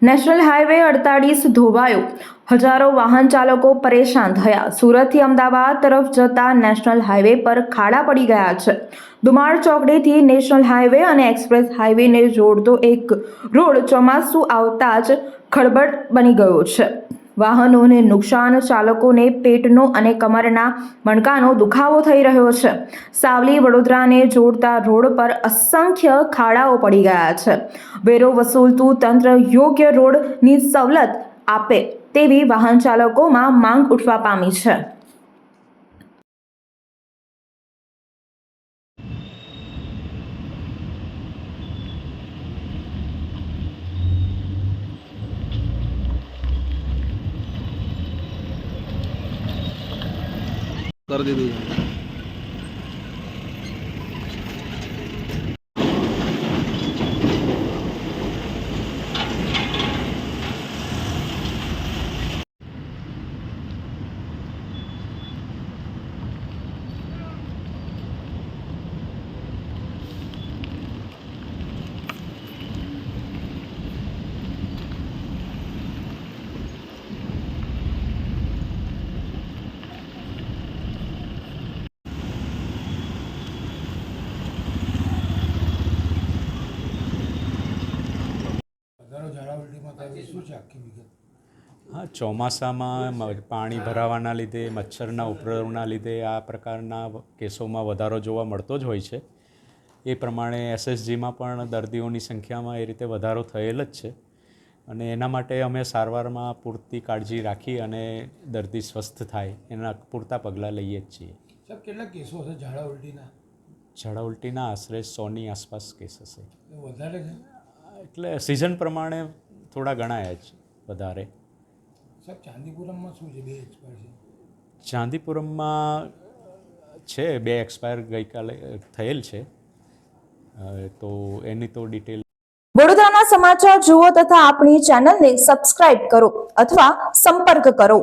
National highway 48 ધોવાયો, હજારો વાહન ચાલકો પરેશાન થયા। સુરતથી અમદાવાદ તરફ જતા નેશનલ હાઈવે પર ખાડા પડી ગયા છે। દુમાળ ચોકડીથી નેશનલ હાઈવે અને એક્સપ્રેસ હાઈવેને જોડતો એક રોડ ચોમાસું આવતા જ ખળબળ બની ગયો છે। વાહનોને નુકસાન, ચાલકોને પેટનો અને કમરના મણકાનો દુખાવો થઈ રહ્યો છે। સાવલી વડોદરાને જોડતા રોડ પર અસંખ્ય ખાડાઓ પડી ગયા છે। વેરો વસૂલતું તંત્ર યોગ્ય રોડની સવલત આપે તેવી વાહન ચાલકોમાં માંગ ઉઠવા પામી છે। कर दीजिए। હા, ચોમાસામાં પાણી ભરાવાના લીધે, મચ્છરના ઉપદ્રવના લીધે આ પ્રકારના કેસોમાં વધારો જોવા મળતો જ હોય છે। એ પ્રમાણે એસએસજીમાં પણ દર્દીઓની સંખ્યામાં એ રીતે વધારો થયેલ જ છે અને એના માટે અમે સારવારમાં પૂરતી કાળજી રાખી અને દર્દી સ્વસ્થ થાય એના પૂરતા પગલાં લઈએ જ છીએ। સાહેબ, કેટલા કેસો હશે ઝાડા ઉલટીના? ઝાડા ઉલટીના આશરે 100ની આસપાસ કેસ હશે। વધારે છે એટલે સિઝન પ્રમાણે થોડા ગણાય જ વધારે। સાહેબ, ચાંદીપુરમમાં શું છે? 2 એક્સપાયર છે? ચાંદીપુરમમાં છે 2 એક્સપાયર ગઈકાલે થયેલ છે, તો એની તો ડિટેલ। વડોદરાના સમાચાર જુઓ તથા આપણી ચેનલને સબસ્ક્રાઇબ કરો અથવા સંપર્ક કરો।